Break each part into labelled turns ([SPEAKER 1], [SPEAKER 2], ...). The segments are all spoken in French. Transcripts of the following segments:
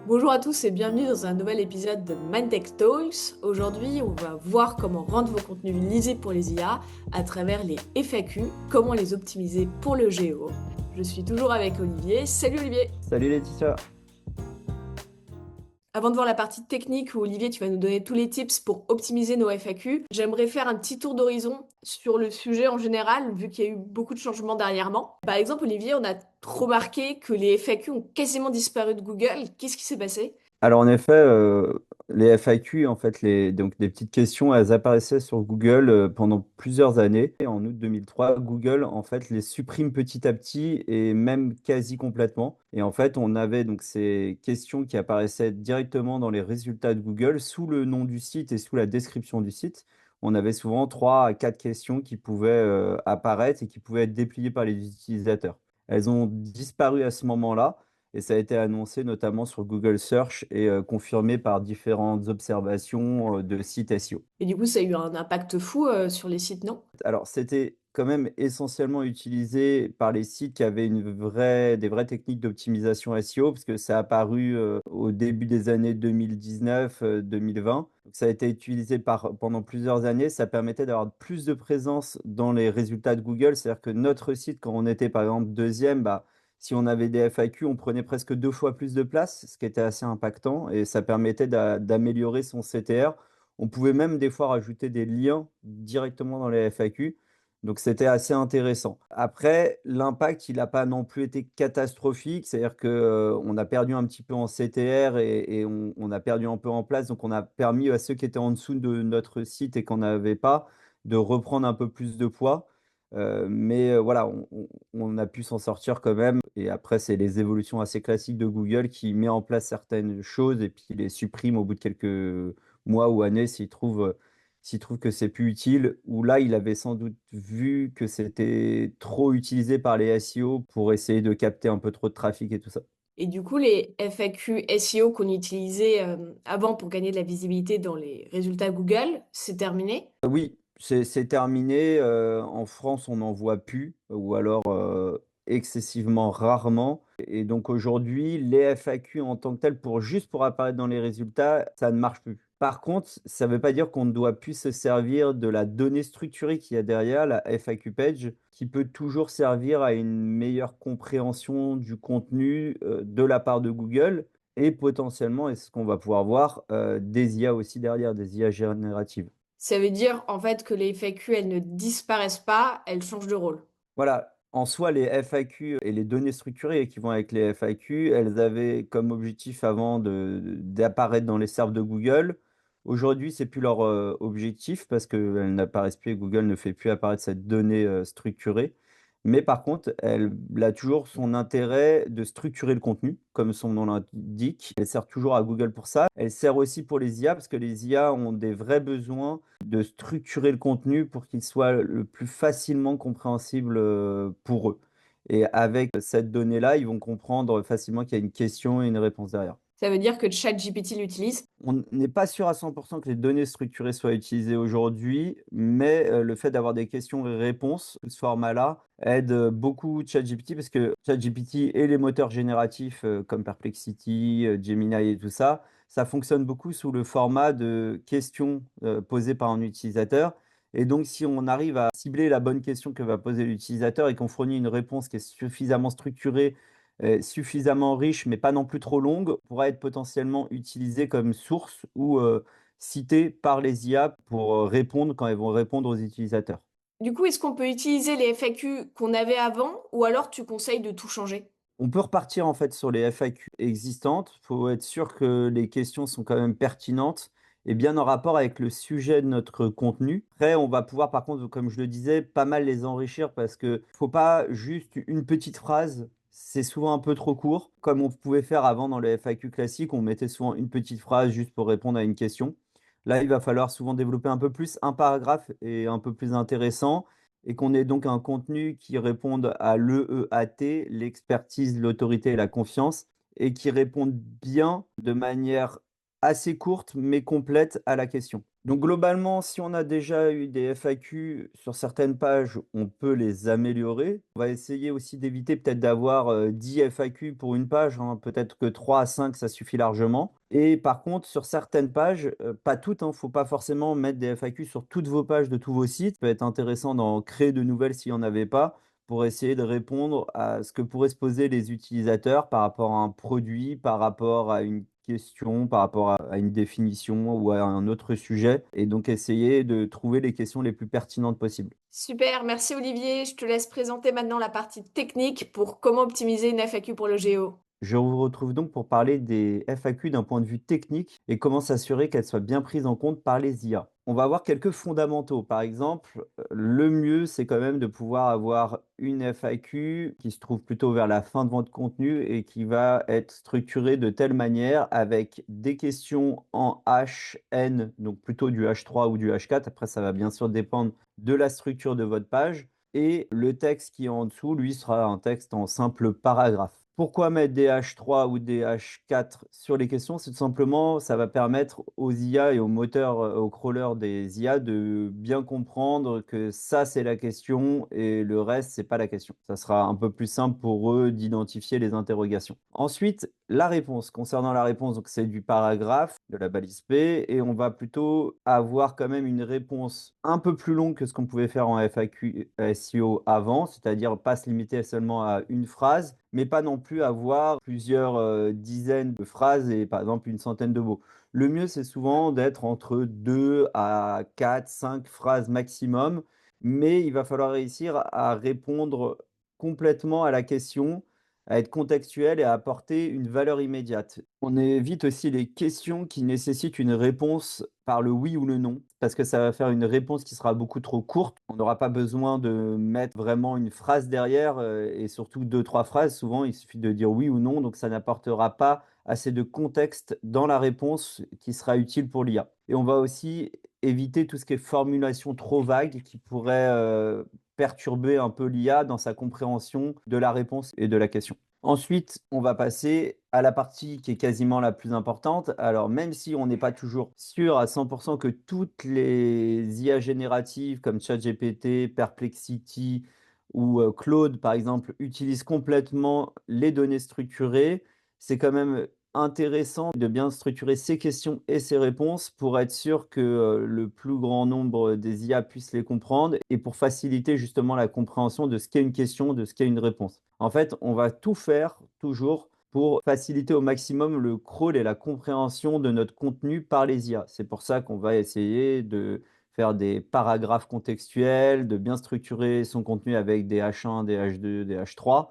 [SPEAKER 1] Bonjour à tous et bienvenue dans un nouvel épisode de Mindtech Talks. Aujourd'hui, on va voir comment rendre vos contenus lisibles pour les IA à travers les FAQ, comment les optimiser pour le GEO. Je suis toujours avec Olivier. Salut Olivier!
[SPEAKER 2] Salut Laetitia.
[SPEAKER 1] Avant de voir la partie technique où Olivier, tu vas nous donner tous les tips pour optimiser nos FAQ, j'aimerais faire un petit tour d'horizon sur le sujet en général, vu qu'il y a eu beaucoup de changements dernièrement. Par exemple, Olivier, on a remarqué que les FAQ ont quasiment disparu de Google. Qu'est-ce qui s'est passé?
[SPEAKER 2] Alors en effet, les FAQ, en fait, donc des petites questions, elles apparaissaient sur Google pendant plusieurs années. Et en août 2003, Google en fait les supprime petit à petit et même quasi complètement. Et en fait, on avait donc ces questions qui apparaissaient directement dans les résultats de Google sous le nom du site et sous la description du site. On avait souvent trois à quatre questions qui pouvaient apparaître et qui pouvaient être dépliées par les utilisateurs. Elles ont disparu à ce moment-là. Et ça a été annoncé notamment sur Google Search et confirmé par différentes observations de sites SEO.
[SPEAKER 1] Et du coup, ça a eu un impact fou sur les sites, non?
[SPEAKER 2] Alors, c'était quand même essentiellement utilisé par les sites qui avaient des vraies techniques d'optimisation SEO, parce que ça a apparu au début des années 2019, 2020. Donc, ça a été utilisé pendant plusieurs années. Ça permettait d'avoir plus de présence dans les résultats de Google. C'est-à-dire que notre site, quand on était par exemple deuxième, bah, si on avait des FAQ, on prenait presque deux fois plus de place, ce qui était assez impactant et ça permettait d'améliorer son CTR. On pouvait même des fois rajouter des liens directement dans les FAQ. Donc c'était assez intéressant. Après, l'impact, il n'a pas non plus été catastrophique. C'est-à-dire que, on a perdu un petit peu en CTR et on a perdu un peu en place. Donc on a permis à ceux qui étaient en dessous de notre site et qu'on n'avait pas, de reprendre un peu plus de poids. Mais voilà, on a pu s'en sortir quand même. Et après, c'est les évolutions assez classiques de Google qui met en place certaines choses et puis les supprime au bout de quelques mois ou années s'il trouve que c'est plus utile, ou là, il avait sans doute vu que c'était trop utilisé par les SEO pour essayer de capter un peu trop de trafic et tout ça.
[SPEAKER 1] Et du coup, les FAQ SEO qu'on utilisait avant pour gagner de la visibilité dans les résultats Google, c'est terminé.
[SPEAKER 2] Oui, c'est terminé. En France, on n'en voit plus, ou alors excessivement rarement. Et donc aujourd'hui, les FAQ en tant que tels, juste pour apparaître dans les résultats, ça ne marche plus. Par contre, ça ne veut pas dire qu'on ne doit plus se servir de la donnée structurée qu'il y a derrière, la FAQ page, qui peut toujours servir à une meilleure compréhension du contenu de la part de Google et potentiellement, et c'est ce qu'on va pouvoir voir, des IA aussi derrière, des IA génératives.
[SPEAKER 1] Ça veut dire en fait que les FAQ, elles ne disparaissent pas, elles changent de rôle.
[SPEAKER 2] Voilà, en soi, les FAQ et les données structurées qui vont avec les FAQ, elles avaient comme objectif avant d'apparaître dans les serveurs de Google. Aujourd'hui, c'est plus leur objectif parce qu'elles n'apparaissent plus et Google ne fait plus apparaître cette donnée structurée. Mais par contre, elle a toujours son intérêt de structurer le contenu, comme son nom l'indique. Elle sert toujours à Google pour ça. Elle sert aussi pour les IA parce que les IA ont des vrais besoins de structurer le contenu pour qu'il soit le plus facilement compréhensible pour eux. Et avec cette donnée-là, ils vont comprendre facilement qu'il y a une question et une réponse derrière.
[SPEAKER 1] Ça veut dire que ChatGPT l'utilise.
[SPEAKER 2] On n'est pas sûr à 100% que les données structurées soient utilisées aujourd'hui, mais le fait d'avoir des questions et réponses sous ce format-là aide beaucoup ChatGPT parce que ChatGPT et les moteurs génératifs comme Perplexity, Gemini et tout ça, ça fonctionne beaucoup sous le format de questions posées par un utilisateur. Et donc, si on arrive à cibler la bonne question que va poser l'utilisateur et qu'on fournit une réponse qui est suffisamment structurée, suffisamment riche, mais pas non plus trop longue, pourra être potentiellement utilisée comme source ou citée par les IA pour répondre quand elles vont répondre aux utilisateurs.
[SPEAKER 1] Du coup, est-ce qu'on peut utiliser les FAQ qu'on avait avant ou alors tu conseilles de tout changer?
[SPEAKER 2] On peut repartir en fait sur les FAQ existantes. Il faut être sûr que les questions sont quand même pertinentes et bien en rapport avec le sujet de notre contenu. Après, on va pouvoir par contre, comme je le disais, pas mal les enrichir parce que faut pas juste une petite phrase. C'est souvent un peu trop court. Comme on pouvait faire avant dans les FAQ classiques, on mettait souvent une petite phrase juste pour répondre à une question. Là, il va falloir souvent développer un peu plus, un paragraphe et un peu plus intéressant et qu'on ait donc un contenu qui réponde à l'EEAT, l'expertise, l'autorité et la confiance, et qui réponde bien de manière assez courte mais complète à la question. Donc globalement, si on a déjà eu des FAQ sur certaines pages, on peut les améliorer. On va essayer aussi d'éviter peut-être d'avoir 10 FAQ pour une page, hein. Peut-être que 3 à 5, ça suffit largement. Et par contre, sur certaines pages, pas toutes, hein, faut pas forcément mettre des FAQ sur toutes vos pages de tous vos sites. Ça peut être intéressant d'en créer de nouvelles s'il n'y en avait pas, pour essayer de répondre à ce que pourraient se poser les utilisateurs par rapport à un produit, par rapport à une question, par rapport à une définition ou à un autre sujet, et donc essayer de trouver les questions les plus pertinentes possibles.
[SPEAKER 1] Super, merci Olivier. Je te laisse présenter maintenant la partie technique pour comment optimiser une FAQ pour le Géo.
[SPEAKER 2] Je vous retrouve donc pour parler des FAQ d'un point de vue technique et comment s'assurer qu'elles soient bien prises en compte par les IA. On va avoir quelques fondamentaux. Par exemple, le mieux, c'est quand même de pouvoir avoir une FAQ qui se trouve plutôt vers la fin de votre contenu et qui va être structurée de telle manière avec des questions en H, N, donc plutôt du H3 ou du H4. Après, ça va bien sûr dépendre de la structure de votre page. Et le texte qui est en dessous, lui, sera un texte en simple paragraphe. Pourquoi mettre des H3 ou des H4 sur les questions? C'est tout simplement, ça va permettre aux IA et aux moteurs, aux crawlers des IA de bien comprendre que ça, c'est la question et le reste, c'est pas la question. Ça sera un peu plus simple pour eux d'identifier les interrogations. Ensuite, la réponse. Concernant la réponse, donc c'est du paragraphe, de la balise P, et on va plutôt avoir quand même une réponse un peu plus longue que ce qu'on pouvait faire en FAQ SEO avant, c'est-à-dire pas se limiter seulement à une phrase, mais pas non plus avoir plusieurs dizaines de phrases et par exemple une centaine de mots. Le mieux, c'est souvent d'être entre 2 à 4, 5 phrases maximum, mais il va falloir réussir à répondre complètement à la question, à être contextuel et à apporter une valeur immédiate. On évite aussi les questions qui nécessitent une réponse par le oui ou le non, parce que ça va faire une réponse qui sera beaucoup trop courte. On n'aura pas besoin de mettre vraiment une phrase derrière, et surtout deux, trois phrases. Souvent, il suffit de dire oui ou non, donc ça n'apportera pas assez de contexte dans la réponse qui sera utile pour l'IA. Et on va aussi éviter tout ce qui est formulation trop vague qui pourrait perturber un peu l'IA dans sa compréhension de la réponse et de la question. Ensuite, on va passer à la partie qui est quasiment la plus importante. Alors, même si on n'est pas toujours sûr à 100% que toutes les IA génératives comme ChatGPT, Perplexity ou Claude, par exemple, utilisent complètement les données structurées, c'est quand même intéressant de bien structurer ses questions et ses réponses pour être sûr que le plus grand nombre des IA puissent les comprendre et pour faciliter justement la compréhension de ce qu'est une question, de ce qu'est une réponse. En fait, on va tout faire toujours pour faciliter au maximum le crawl et la compréhension de notre contenu par les IA. C'est pour ça qu'on va essayer de faire des paragraphes contextuels, de bien structurer son contenu avec des H1, des H2, des H3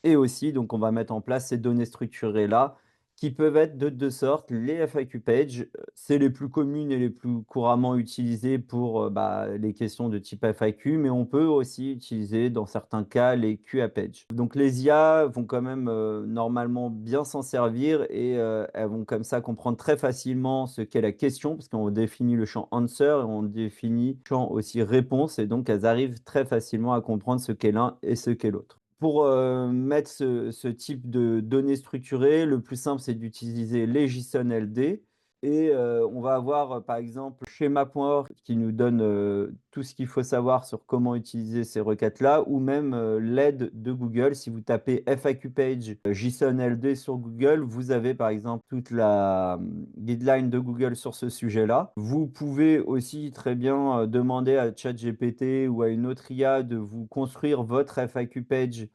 [SPEAKER 2] et aussi, donc, on va mettre en place ces données structurées-là, qui peuvent être de 2 sortes. Les FAQ pages, c'est les plus communes et les plus couramment utilisées pour, les questions de type FAQ, mais on peut aussi utiliser, dans certains cas, les QA pages. Donc les IA vont quand même, normalement bien s'en servir et elles vont comme ça comprendre très facilement ce qu'est la question, parce qu'on définit le champ answer et on définit le champ aussi réponse et donc elles arrivent très facilement à comprendre ce qu'est l'un et ce qu'est l'autre. Pour, mettre ce type de données structurées, le plus simple, c'est d'utiliser les JSON-LD et on va avoir, par exemple, schema.org qui nous donne, tout ce qu'il faut savoir sur comment utiliser ces requêtes-là ou même, l'aide de Google. Si vous tapez FAQ page JSON-LD sur Google, vous avez, par exemple, toute la, guideline de Google sur ce sujet-là. Vous pouvez aussi très bien, demander à ChatGPT ou à une autre IA de vous construire votre FAQ page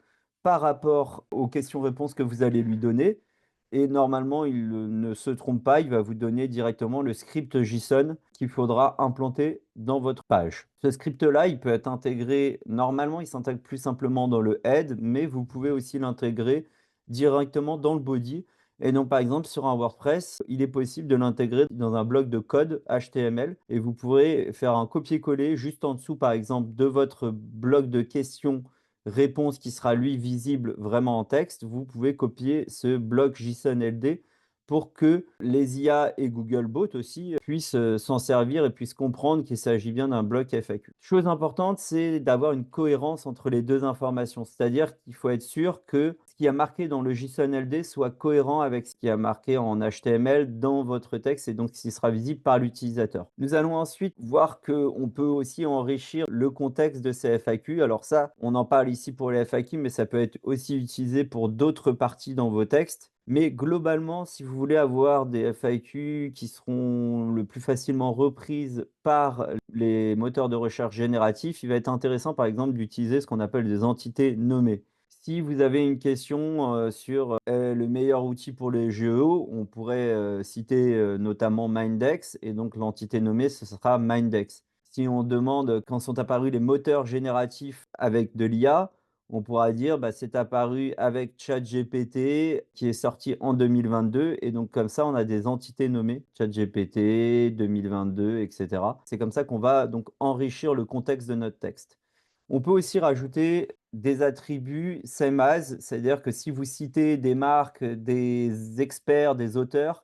[SPEAKER 2] par rapport aux questions-réponses que vous allez lui donner et normalement, il, ne se trompe pas, il va vous donner directement le script JSON qu'il faudra implanter dans votre page. Ce script-là, il peut être intégré normalement, il s'intègre plus simplement dans le head, mais vous pouvez aussi l'intégrer directement dans le body et donc, par exemple, sur un WordPress, il est possible de l'intégrer dans un bloc de code HTML et vous pourrez faire un copier-coller juste en dessous, par exemple, de votre bloc de questions réponse qui sera lui visible vraiment en texte, vous pouvez copier ce bloc JSON-LD pour que les IA et Googlebot aussi puissent s'en servir et puissent comprendre qu'il s'agit bien d'un bloc FAQ. Chose importante, c'est d'avoir une cohérence entre les deux informations, c'est-à-dire qu'il faut être sûr que ce qui est marqué dans le JSON-LD soit cohérent avec ce qui est marqué en HTML dans votre texte et donc qui sera visible par l'utilisateur. Nous allons ensuite voir qu'on peut aussi enrichir le contexte de ces FAQ. Alors ça, on en parle ici pour les FAQ, mais ça peut être aussi utilisé pour d'autres parties dans vos textes. Mais globalement, si vous voulez avoir des FAQ qui seront le plus facilement reprises par les moteurs de recherche génératifs, il va être intéressant par exemple d'utiliser ce qu'on appelle des entités nommées. Si vous avez une question, sur, le meilleur outil pour les GEO, on pourrait, citer, notamment Mindex et donc l'entité nommée, ce sera Mindex. Si on demande quand sont apparus les moteurs génératifs avec de l'IA, on pourra dire, bah, c'est apparu avec ChatGPT qui est sorti en 2022 et donc comme ça, on a des entités nommées, ChatGPT 2022 et cetera. C'est comme ça qu'on va donc enrichir le contexte de notre texte. On peut aussi rajouter des attributs same as, c'est-à-dire que si vous citez des marques, des experts, des auteurs,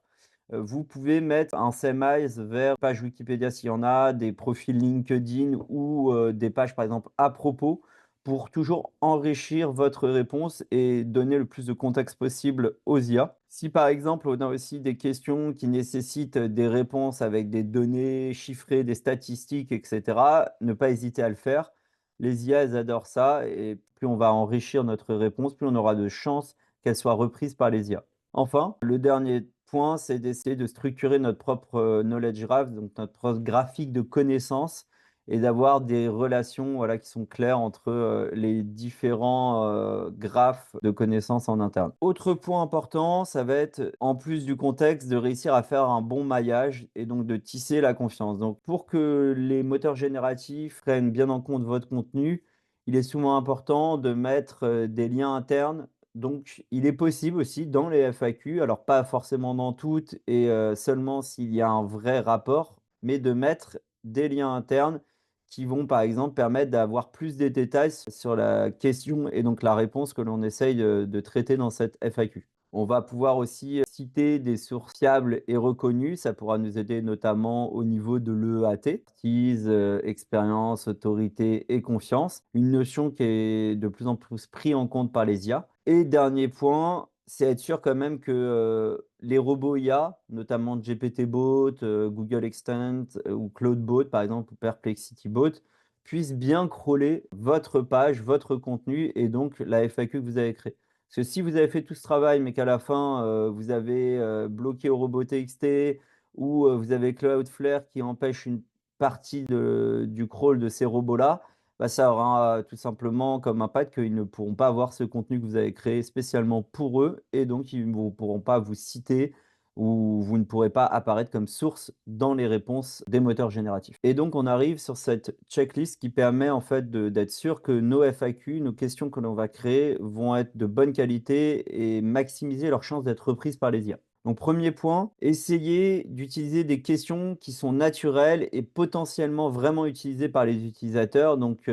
[SPEAKER 2] vous pouvez mettre un same as vers page Wikipédia s'il y en a, des profils LinkedIn ou des pages par exemple à propos, pour toujours enrichir votre réponse et donner le plus de contexte possible aux IA. Si par exemple on a aussi des questions qui nécessitent des réponses avec des données chiffrées, des statistiques et cetera, ne pas hésiter à le faire. Les IA, elles adorent ça et plus on va enrichir notre réponse, plus on aura de chances qu'elle soit reprise par les IA. Enfin, le dernier point, c'est d'essayer de structurer notre propre, knowledge graph, donc notre propre graphique de connaissances et d'avoir des relations, voilà, qui sont claires entre, les différents, graphes de connaissances en interne. Autre point important, ça va être, en plus du contexte, de réussir à faire un bon maillage et donc de tisser la confiance. Donc pour que les moteurs génératifs prennent bien en compte votre contenu, il est souvent important de mettre, des liens internes. Donc il est possible aussi dans les FAQ, alors pas forcément dans toutes et seulement s'il y a un vrai rapport, mais de mettre des liens internes qui vont, par exemple, permettre d'avoir plus de détails sur la question et donc la réponse que l'on essaye de traiter dans cette FAQ. On va pouvoir aussi citer des sources fiables et reconnues. Ça pourra nous aider notamment au niveau de l'EAT, expertise, expérience, autorité et confiance. Une notion qui est de plus en plus prise en compte par les IA. Et dernier point, c'est être sûr quand même que, les robots IA, notamment GPT-Bot, Google Extend, ou Claude-Bot par exemple, ou Perplexity-Bot, puissent bien crawler votre page, votre contenu et donc la FAQ que vous avez créée. Parce que si vous avez fait tout ce travail, mais qu'à la fin, vous avez, bloqué au robot TXT ou, vous avez Cloudflare qui empêche une partie du crawl de ces robots-là, bah, ça aura tout simplement comme impact qu'ils ne pourront pas avoir ce contenu que vous avez créé spécialement pour eux et donc ils ne pourront pas vous citer ou vous ne pourrez pas apparaître comme source dans les réponses des moteurs génératifs. Et donc on arrive sur cette checklist qui permet en fait d'être sûr que nos FAQ, nos questions que l'on va créer vont être de bonne qualité et maximiser leurs chances d'être reprises par les IA. Donc premier point, essayez d'utiliser des questions qui sont naturelles et potentiellement vraiment utilisées par les utilisateurs. Donc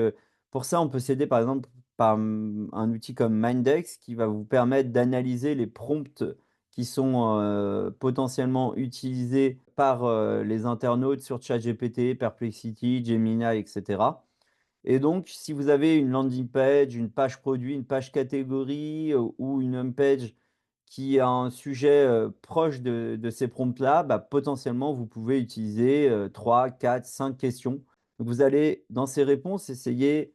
[SPEAKER 2] pour ça, on peut s'aider par exemple par un outil comme Mindex qui va vous permettre d'analyser les prompts qui sont potentiellement utilisés par les internautes sur ChatGPT, Perplexity, Gemini, etc. Et donc, si vous avez une landing page, une page produit, une page catégorie ou une home page qui a un sujet proche de ces prompts-là, bah, potentiellement, vous pouvez utiliser 3, 4, 5 questions. Donc, vous allez, dans ces réponses, essayer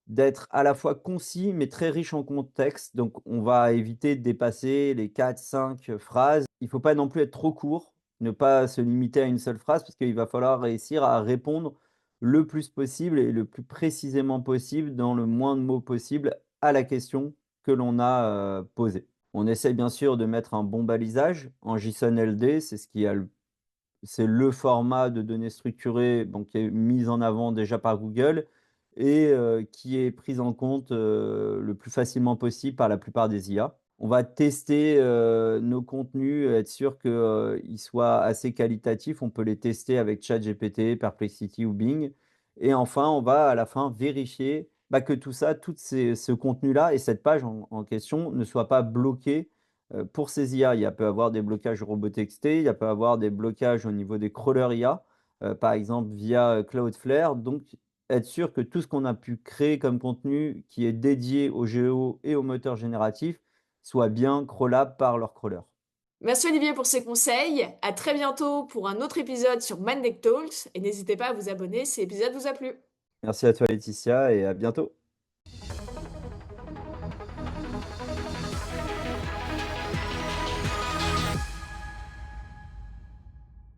[SPEAKER 2] d'être à la fois concis, mais très riche en contexte. Donc, on va éviter de dépasser les 4, 5 phrases. Il ne faut pas non plus être trop court, ne pas se limiter à une seule phrase, parce qu'il va falloir réussir à répondre le plus possible et le plus précisément possible, dans le moins de mots possible, à la question que l'on a posée. On essaie bien sûr de mettre un bon balisage en JSON-LD, c'est ce qui a c'est le format de données structurées, bon, qui est mis en avant déjà par Google et qui est pris en compte, le plus facilement possible par la plupart des IA. On va tester, nos contenus, être sûr que, ils soient assez qualitatifs. On peut les tester avec ChatGPT, Perplexity ou Bing et enfin, on va à la fin vérifier, bah, que tout ça, ce contenu-là et cette page en question ne soit pas bloqué pour ces IA, il y a peut avoir des blocages robots-textés, il y a peut avoir des blocages au niveau des crawlers IA, par exemple via, Cloudflare. Donc être sûr que tout ce qu'on a pu créer comme contenu qui est dédié aux géos et aux moteurs génératifs soient bien crawlables par leur crawler.
[SPEAKER 1] Merci Olivier pour ces conseils. À très bientôt pour un autre épisode sur Mandek Talks et n'hésitez pas à vous abonner si l'épisode vous a plu.
[SPEAKER 2] Merci à toi Laetitia et à bientôt.